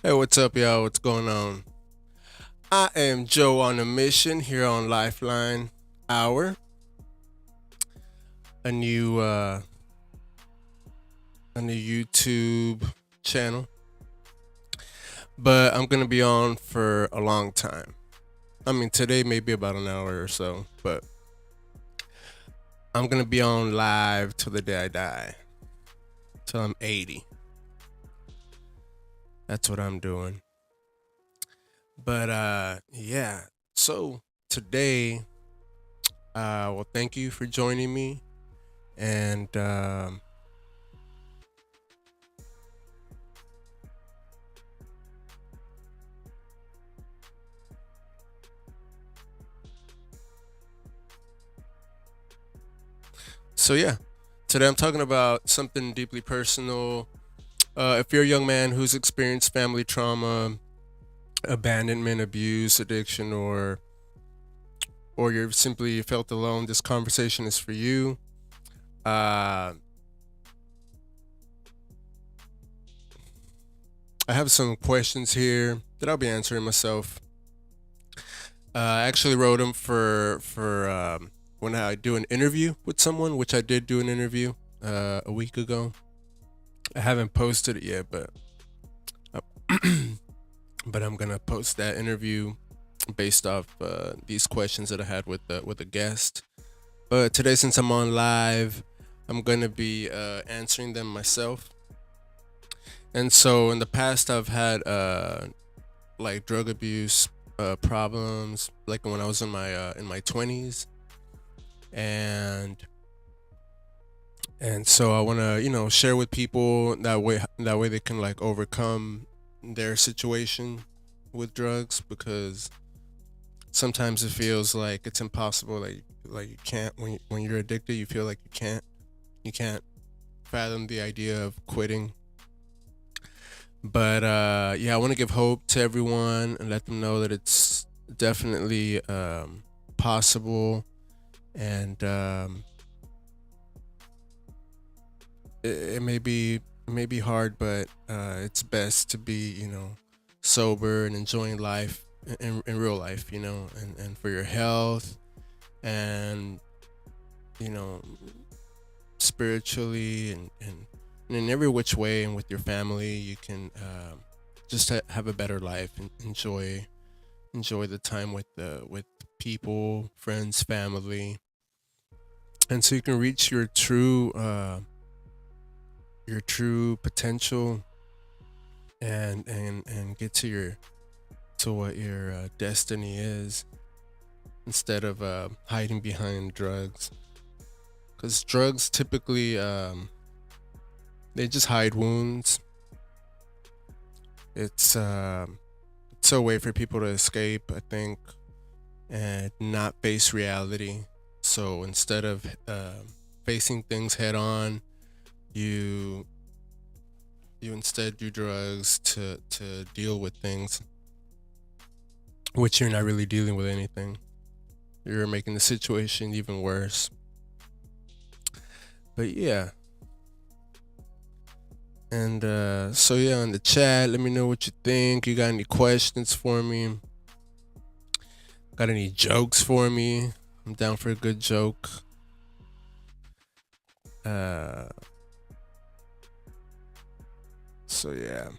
Hey, what's up, y'all? What's going on? I am Joe on a mission here on Lifeline Hour, a new YouTube channel. But I'm gonna be on for a long time. I mean, today maybe about an hour or so, but I'm gonna be on live till the day I die, till I'm 80. That's what I'm doing. But yeah. So today, well, thank you for joining me, and so yeah, today I'm talking about something deeply personal. If you're a young man who's experienced family trauma, abandonment, abuse, addiction, or you've simply felt alone, this conversation is for you. Uh, I have some questions here that I'll be answering myself. I actually wrote them for when I do an interview with someone, which I did do an interview a week ago. I haven't posted it yet, but I'm gonna post that interview based off these questions that I had with a guest. But today, since I'm on live, I'm gonna be answering them myself. And so, in the past, I've had like drug abuse problems, like when I was in my 20s, and so I want to share with people that way they can like overcome their situation with drugs, because sometimes it feels like it's impossible, like you can't, when you're addicted, you feel like you can't fathom the idea of quitting. But yeah, I want to give hope to everyone and let them know that it's definitely possible. And it may be hard, but it's best to be sober and enjoying life in real life, and for your health, and you know spiritually, and in every which way, and with your family, you can just have a better life and enjoy the time with people, friends, family, and so you can reach your true potential, and get to what your destiny is, instead of hiding behind drugs, because drugs typically they just hide wounds. It's a way for people to escape, I think, and not face reality. So instead of facing things head on, you you instead do drugs to deal with things, which you're not really dealing with anything. You're making the situation even worse. But yeah, and so yeah, in the chat, let me know what you think. You got any questions for me? Got any jokes for me? I'm down for a good joke. Uh, so yeah.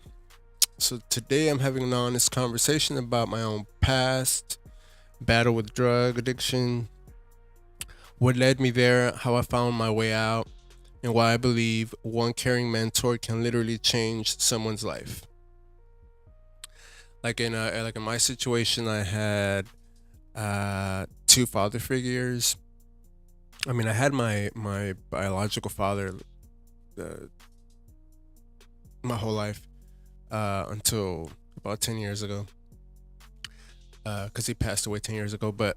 So today I'm having an honest conversation about my own past, battle with drug addiction, what led me there, how I found my way out, and why I believe one caring mentor can literally change someone's life. Like in my situation, I had two father figures. I mean, I had my biological father uh, my whole life until about 10 years ago, because he passed away 10 years ago. But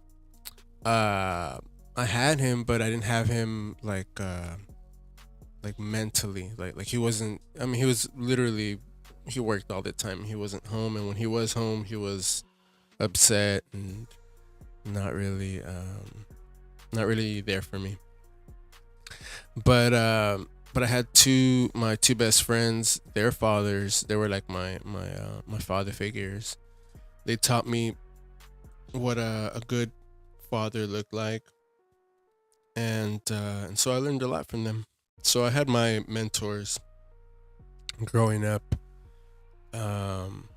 I had him, but I didn't have him like mentally. Like he wasn't. I mean, he was literally, he worked all the time. He wasn't home, and when he was home, he was upset and not really not really there for me. But but I had my two best friends. Their fathers, they were like my father figures. They taught me what a good father looked like, and so I learned a lot from them. So I had my mentors growing up, um,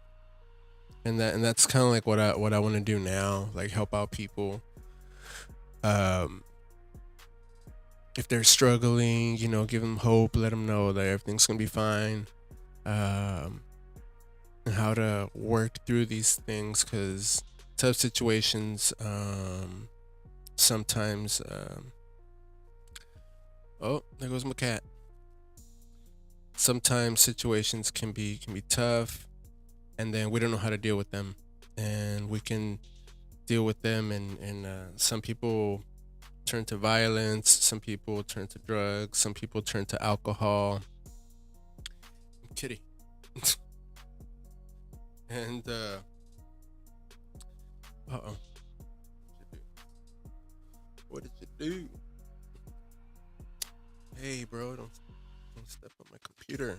and that's kind of like what I want to do now, like help out people. Um, if they're struggling, give them hope, let them know that everything's gonna be fine. Um, and how to work through these things, because tough situations, sometimes, oh, there goes my cat. Sometimes situations can be tough, and then we don't know how to deal with them, and we can deal with them, and some people turn to violence, some people turn to drugs, some people turn to alcohol. Kitty. And uh-oh. What did you do? Hey, bro, don't step on my computer.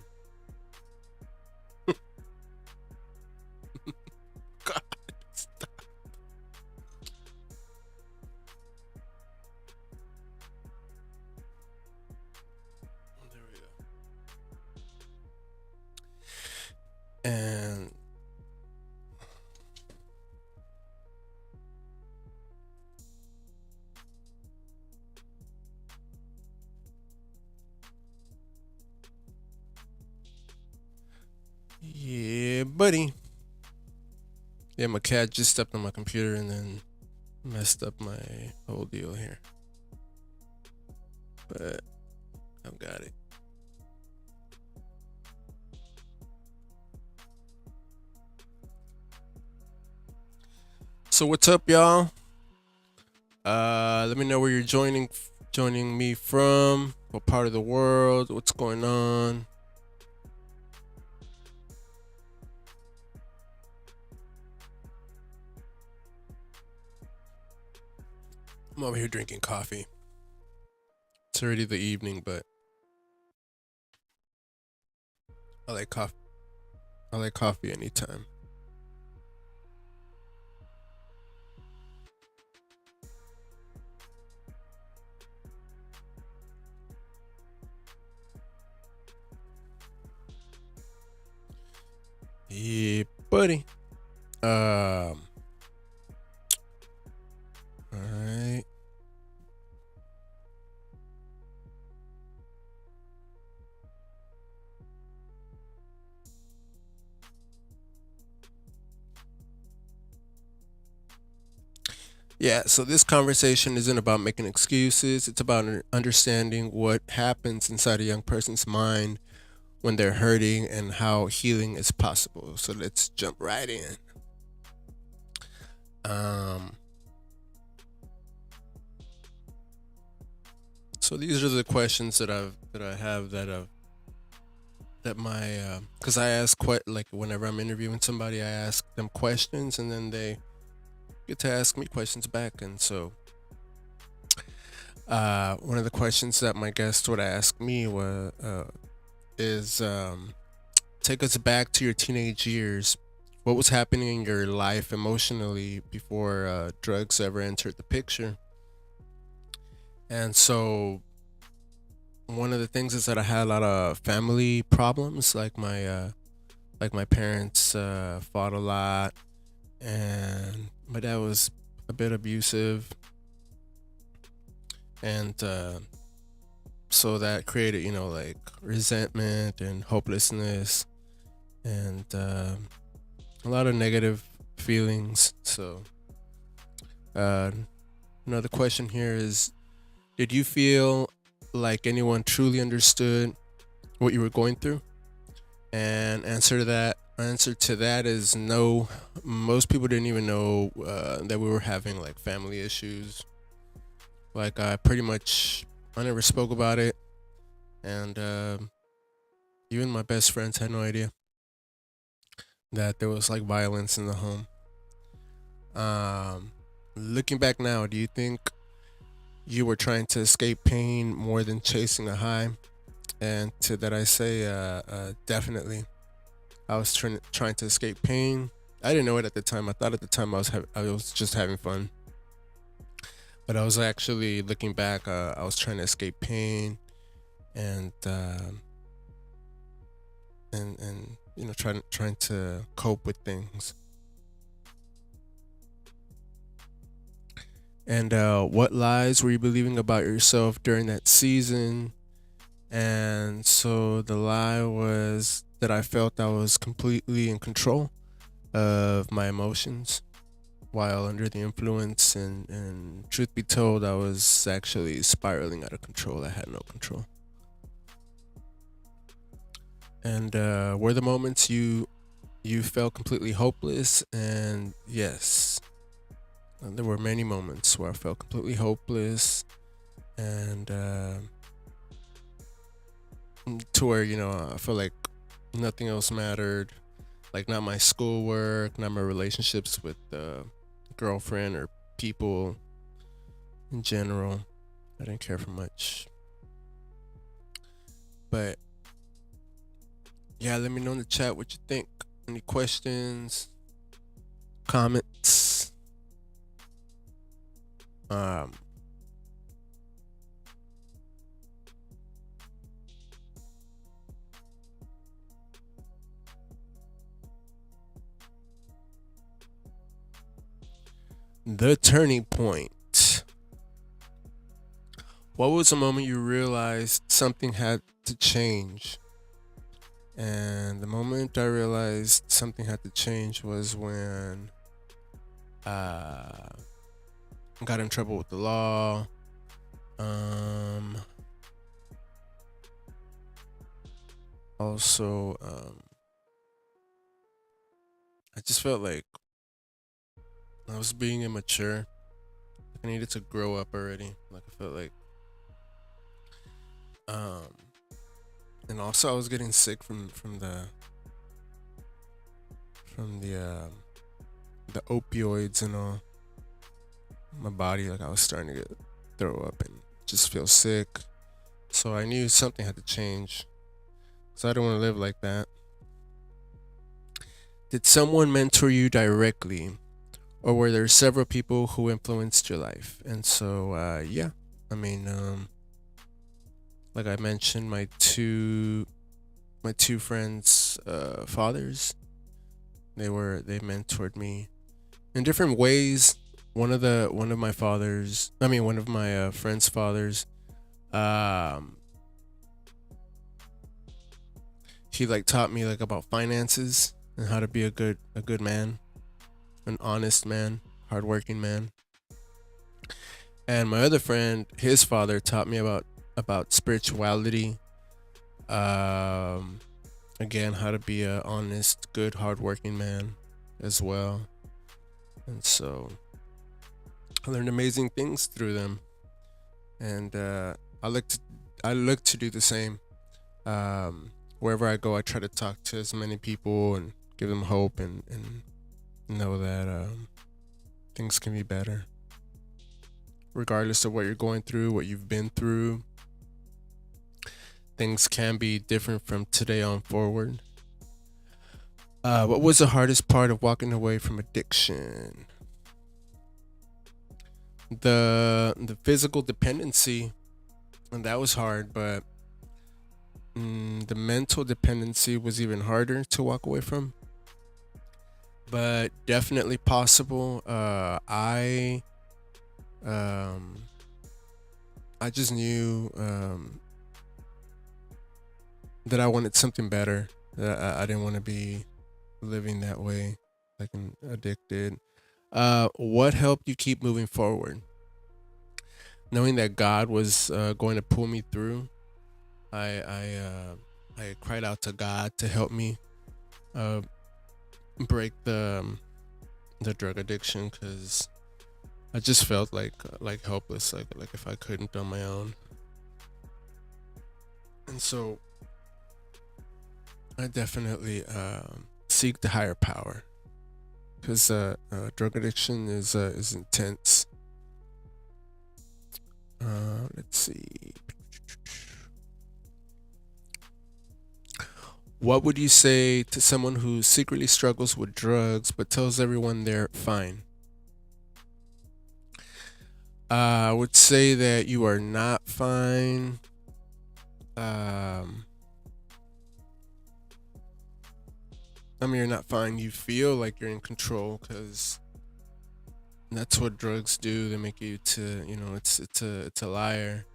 God, stop. There we go. And yeah, buddy. Yeah, my cat just stepped on my computer and then messed up my whole deal here. But I've got it. So what's up, y'all? Let me know where you're joining me from. What part of the world? What's going on? I'm over here drinking coffee. It's already the evening, but I like coffee. I like coffee anytime. Yeah, buddy. All right. Yeah, so this conversation isn't about making excuses. It's about understanding what happens inside a young person's mind when they're hurting and how healing is possible. So let's jump right in. Um, so these are the questions that I have that my because I ask like whenever I'm interviewing somebody, I ask them questions and then they get to ask me questions back. And so one of the questions that my guest would ask me is take us back to your teenage years. What was happening in your life emotionally before drugs ever entered the picture? And so one of the things is that I had a lot of family problems, like my parents fought a lot, and my dad was a bit abusive, and so that created, like resentment and hopelessness, and a lot of negative feelings. So uh, another question here is, did you feel like anyone truly understood what you were going through? And answer to that is no. Most people didn't even know that we were having like family issues. Like I never spoke about it, and even my best friends had no idea that there was like violence in the home. Um, Looking back now, do you think you were trying to escape pain more than chasing a high? And to that I say, definitely. I was trying to escape pain. I didn't know it at the time. I thought at the time I was just having fun, but I was actually looking back. I was trying to escape pain, and trying to cope with things. And what lies were you believing about yourself during that season? And so the lie was that I felt I was completely in control of my emotions while under the influence, and truth be told, I was actually spiraling out of control. I had no control. And were the moments you felt completely hopeless? And yes, there were many moments where I felt completely hopeless, and to where I feel like nothing else mattered, like not my schoolwork, not my relationships with girlfriend or people in general. I didn't care for much. But yeah, let me know in the chat what you think. Any questions, comments? Um, the turning point. What was the moment you realized something had to change? And the moment I realized something had to change was when I got in trouble with the law. Also, I just felt like I was being immature. I needed to grow up already. Like I felt like, um, and also I was getting sick from the opioids and all. My body, like I was starting to throw up and just feel sick. So I knew something had to change. So I don't want to live like that. Did someone mentor you directly, or were there several people who influenced your life? And so, yeah, I mean, like I mentioned, my two friends' fathers, they mentored me in different ways. One of my friends' fathers, um, he like taught me like about finances and how to be a good man, an honest man, hardworking man. And my other friend, his father taught me about spirituality. Um, Again, how to be a honest, good, hardworking man as well. And so I learned amazing things through them, and I look to do the same. Wherever I go, I try to talk to as many people and give them hope, and know that things can be better, regardless of what you're going through, what you've been through. Things can be different from today on forward. What was the hardest part of walking away from addiction? The physical dependency, and that was hard, but the mental dependency was even harder to walk away from. But definitely possible. Um, I just knew that I wanted something better. That I didn't want to be living that way, like addicted. What helped you keep moving forward? Knowing that God was going to pull me through, I cried out to God to help me uh, break the drug addiction, because I just felt like helpless, like if I couldn't on my own. And so I definitely seek the higher power, because drug addiction is intense. Let's see. What would you say to someone who secretly struggles with drugs but tells everyone they're fine? I would say that you are not fine. Um, I mean, you're not fine. You feel like you're in control because that's what drugs do. They make you to, it's a liar.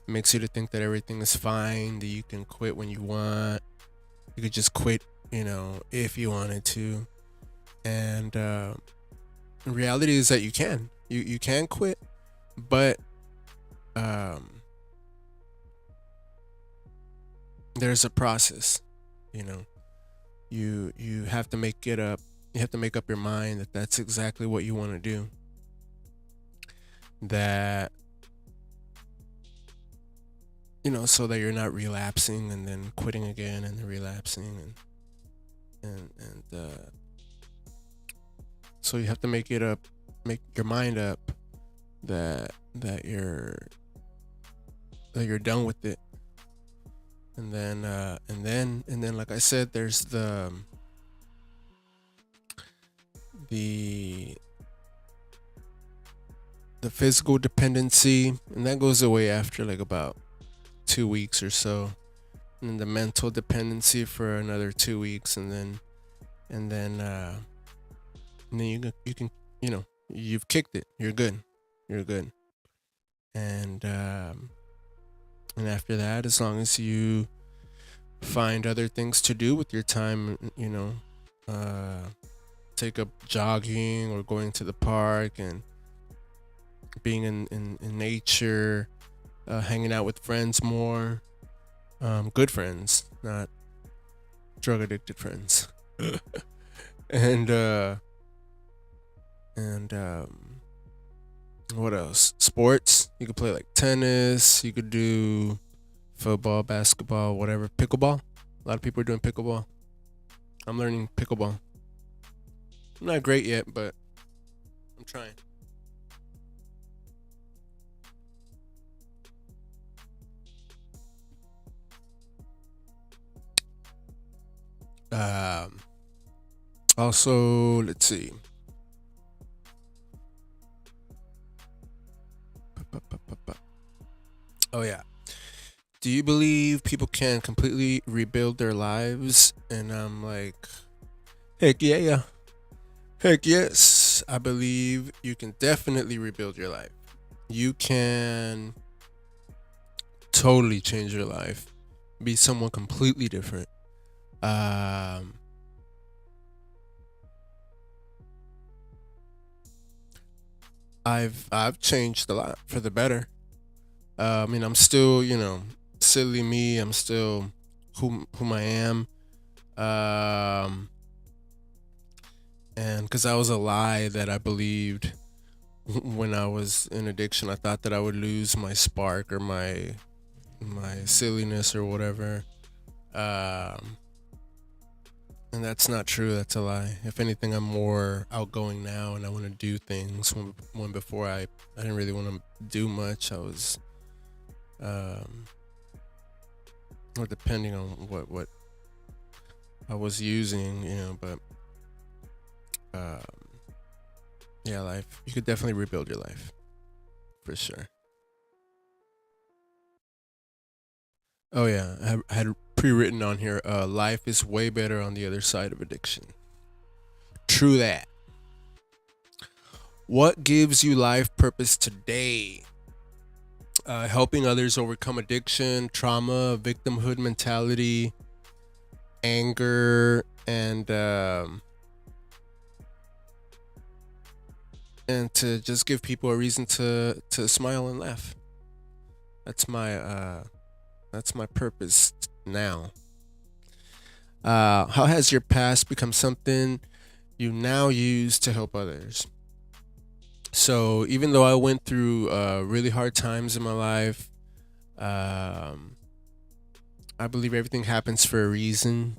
It makes you to think that everything is fine, that you can quit when you want. You could just quit, if you wanted to. And the reality is that you can. You can quit, but um, there's a process. You know, you have to make it up. You have to make up your mind that that's exactly what you want to do. That so that you're not relapsing and then quitting again and then relapsing and so you have to make your mind up that you're done with it. And then like I said, there's the the physical dependency, and that goes away after like about 2 weeks or so. And the mental dependency for another 2 weeks, and then you can you've kicked it. You're good. You're good. And after that, as long as you find other things to do with your time, uh, take up jogging or going to the park and being in nature, hanging out with friends more, good friends, not drug addicted friends, and what else? Sports. You could play like tennis. You could do football, basketball, whatever. Pickleball. A lot of people are doing pickleball. I'm learning pickleball. I'm not great yet, but I'm trying. Um, Also, let's see. Oh yeah. Do you believe people can completely rebuild their lives? And I'm like, heck yeah, yeah. Heck yes. I believe you can definitely rebuild your life. You can totally change your life. Be someone completely different. Um I've changed a lot for the better. I mean, I'm still, silly me. I'm still whom I am. Um, and because that was a lie that I believed when I was in addiction, I thought that I would lose my spark or my silliness or whatever. Um, and that's not true. That's a lie. If anything, I'm more outgoing now, and I want to do things. When before I didn't really want to do much. I was um, or depending on what I was using, but um, yeah, life. You could definitely rebuild your life for sure. Oh yeah, I had pre-written on here. Life is way better on the other side of addiction. True that. What gives you life purpose today? Helping others overcome addiction, trauma, victimhood mentality, anger, and to just give people a reason to smile and laugh. That's my purpose now. How has your past become something you now use to help others? So even though I went through really hard times in my life, um, I believe everything happens for a reason.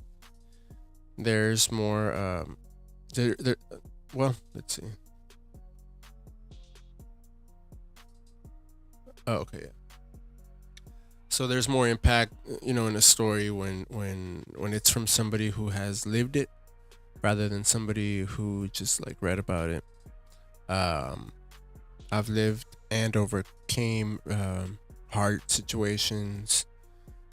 There's more. There. Well, let's see. Oh, okay. Yeah. So there's more impact, in a story when it's from somebody who has lived it rather than somebody who just like read about it. Um, I've lived and overcame hard situations,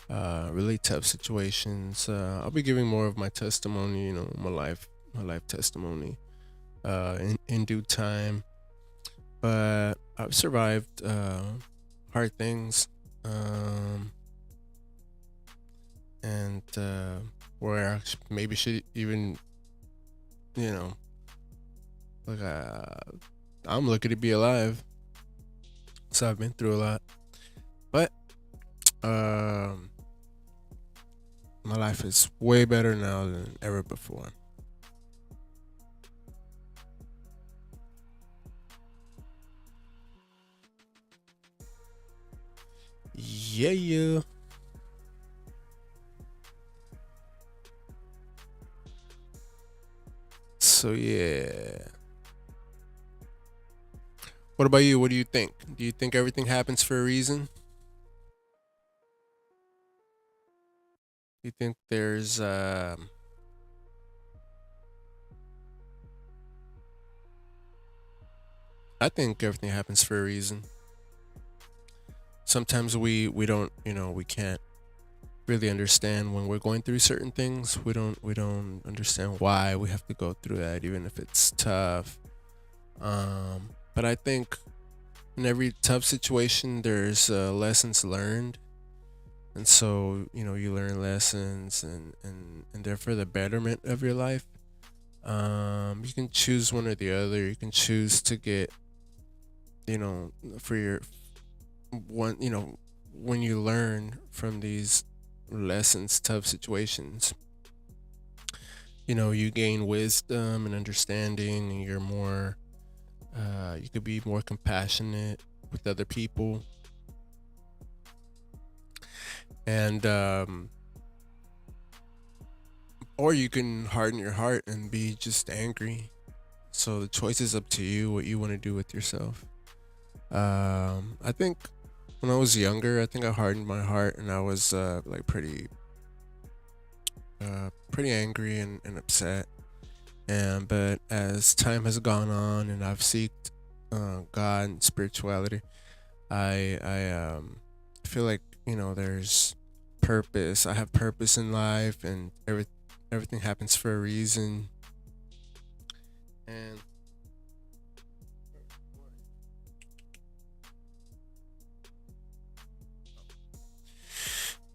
really tough situations. I'll be giving more of my testimony, my life testimony, in due time. But I've survived hard things, and where I maybe should even, you know, like I'm lucky to be alive. So I've been through a lot, but um, my life is way better now than ever before. Yeah, yeah. So yeah. What about you? What do you think? Do you think everything happens for a reason? Do you think there's I think everything happens for a reason. Sometimes we don't, we can't really understand when we're going through certain things. We don't understand why we have to go through that, even if it's tough. But I think in every tough situation, there's lessons learned, and so you learn lessons, and they're for the betterment of your life. You can choose one or the other. You can choose to get, for your one, when you learn from these lessons, tough situations, you gain wisdom and understanding, and you're more, you could be more compassionate with other people, and or you can harden your heart and be just angry. So the choice is up to you what you want to do with yourself. I think when I was younger, I think I hardened my heart and I was like pretty angry and upset. And but as time has gone on and I've seeked God and spirituality, I feel like there's purpose. I have purpose in life, and everything happens for a reason.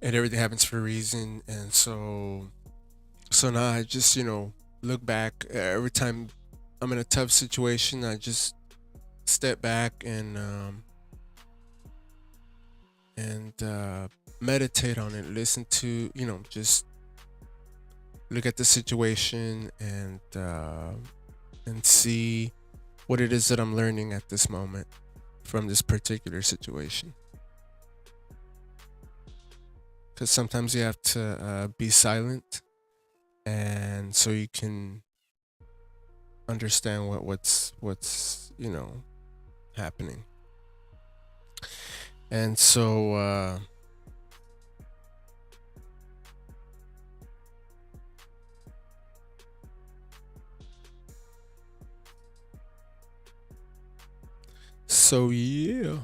And everything happens for a reason, and so now I just look back every time I'm in a tough situation. I just step back and meditate on it, listen to, just look at the situation and see what it is that I'm learning at this moment from this particular situation. Because sometimes you have to be silent, and so you can understand what's happening. And so yeah.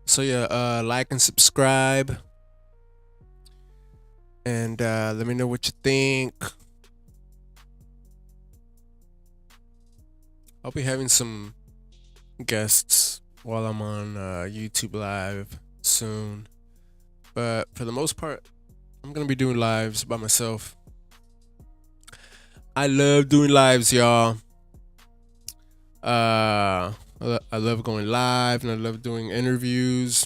So yeah, like and subscribe, and let me know what you think. I'll be having some guests while I'm on YouTube Live soon, but for the most part, I'm gonna be doing lives by myself. I love doing lives, y'all. I love going live, and I love doing interviews.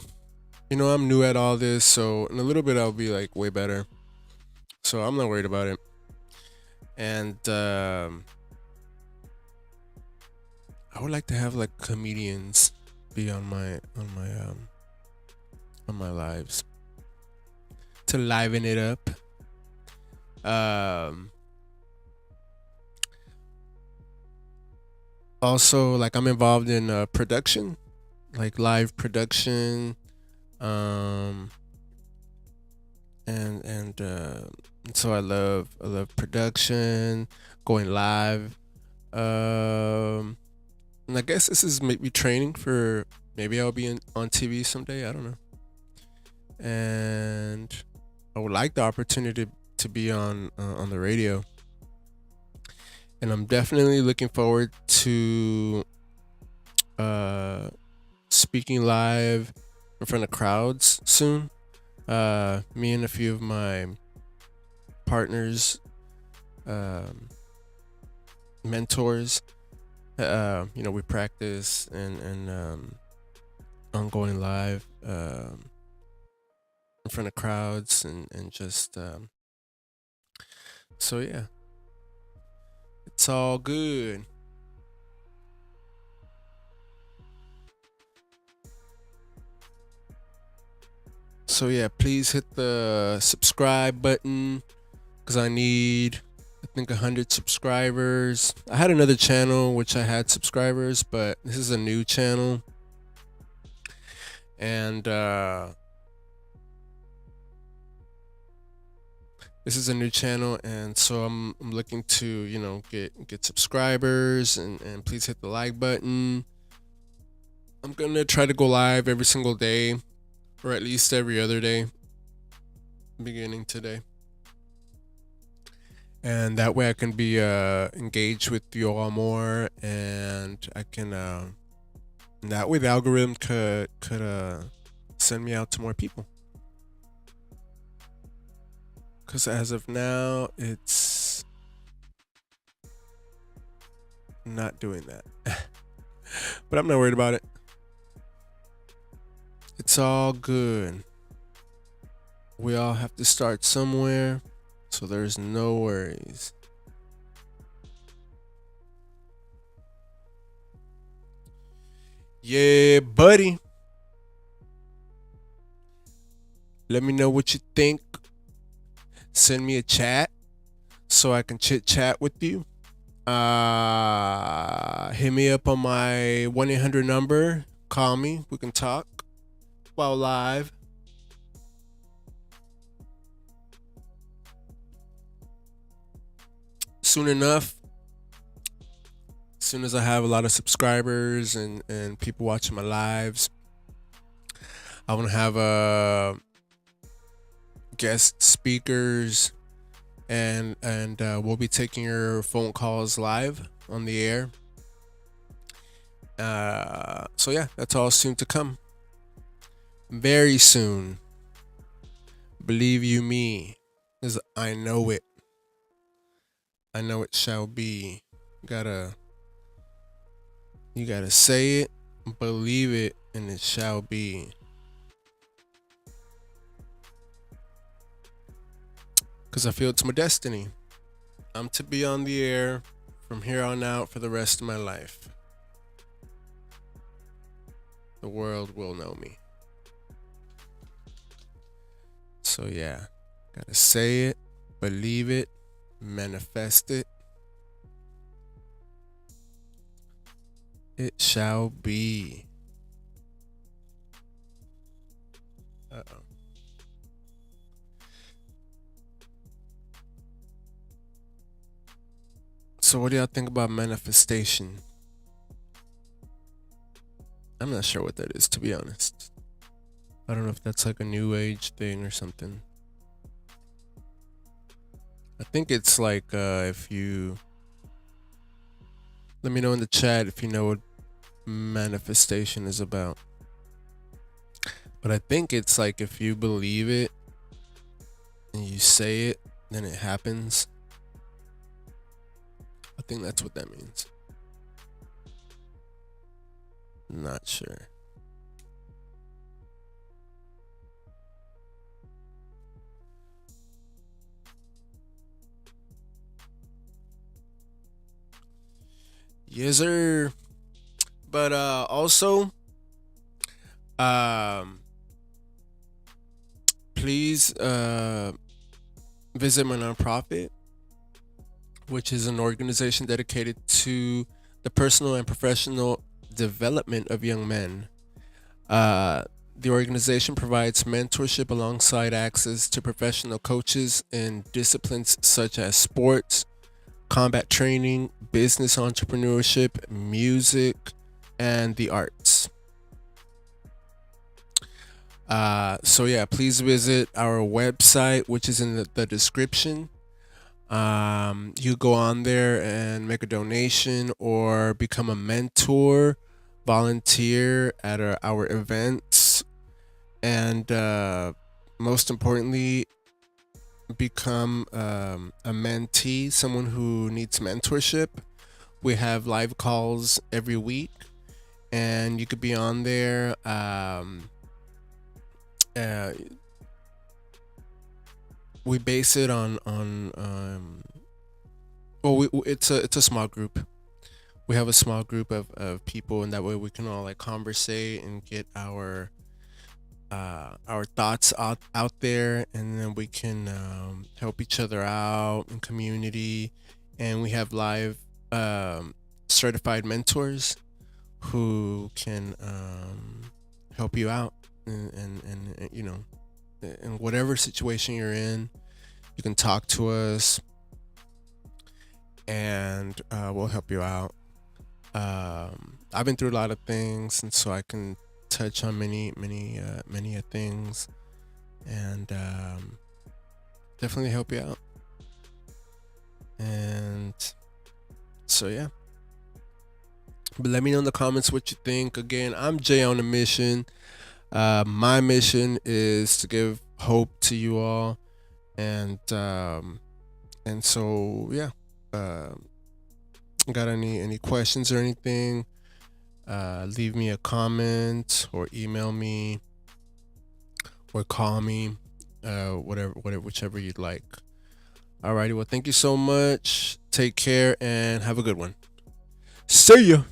I'm new at all this, so in a little bit I'll be like way better. So I'm not worried about it. And I would like to have like comedians be on my lives to liven it up. Um Also, like I'm involved in production, like live production, um, and so I love production, going live. And I guess this is maybe training for maybe I'll be on TV someday. I don't know. And I would like the opportunity to be on the radio, and I'm definitely looking forward to uh, speaking live in front of crowds soon. Me and a few of my partners, um, mentors, we practice and on going live in front of crowds and just so yeah, it's all good. So yeah, please hit the subscribe button because I think 100 subscribers. I had another channel which I had subscribers, but this is a new channel, and this is a new channel, and so I'm looking to get subscribers, and please hit the like button. I'm gonna try to go live every single day, or at least every other day, beginning today. And that way I can be engaged with you all more, and I can that way the algorithm could send me out to more people. Because as of now, it's not doing that. But I'm not worried about it. It's all good. We all have to start somewhere, so there's no worries. Yeah, buddy. Let me know what you think. Send me a chat so I can chit chat with you. Hit me up on my 1-800 number. Call me. We can talk while live. Soon enough, as soon as I have a lot of subscribers and people watching my lives, I want to have guest speakers, and we'll be taking your phone calls live on the air. So yeah, that's all soon to come. Very soon. Believe you me, because I know it. I know it shall be. You gotta say it, believe it, and it shall be. Because I feel it's my destiny. I'm to be on the air from here on out for the rest of my life. The world will know me. So yeah, gotta say it, believe it, manifest it. It shall be. Uh-oh. So what do y'all think about manifestation? I'm not sure what that is, to be honest. I don't know if that's like a new age thing or something. I think it's like if you let me know in the chat if you know what manifestation is about. But I think it's like if you believe it and you say it, then it happens. I think that's what that means. Not sure. Yes, sir. But also, please visit my nonprofit, which is an organization dedicated to the personal and professional development of young men. Uh, the organization provides mentorship alongside access to professional coaches in disciplines such as sports, combat training, business entrepreneurship, music, and the arts. So yeah, please visit our website, which is in the description. You go on there and make a donation or become a mentor, volunteer at our events, and most importantly, become a mentee, someone who needs mentorship. We have live calls every week, and you could be on there. Uh, we base it on well, it's a small group. We have a small group of people, and that way we can all like conversate and get our thoughts out there, and then we can help each other out in community. And we have live certified mentors who can help you out, and you know, in whatever situation you're in, you can talk to us, and we'll help you out. I've been through a lot of things, and so I can touch on many things, and definitely help you out. And so yeah, but let me know in the comments what you think. Again, I'm Jay on a mission. My mission is to give hope to you all, and so yeah. Uh, got any questions or anything? Leave me a comment or email me or call me. Whatever, whichever you'd like. Alrighty. Well, thank you so much. Take care and have a good one. See ya.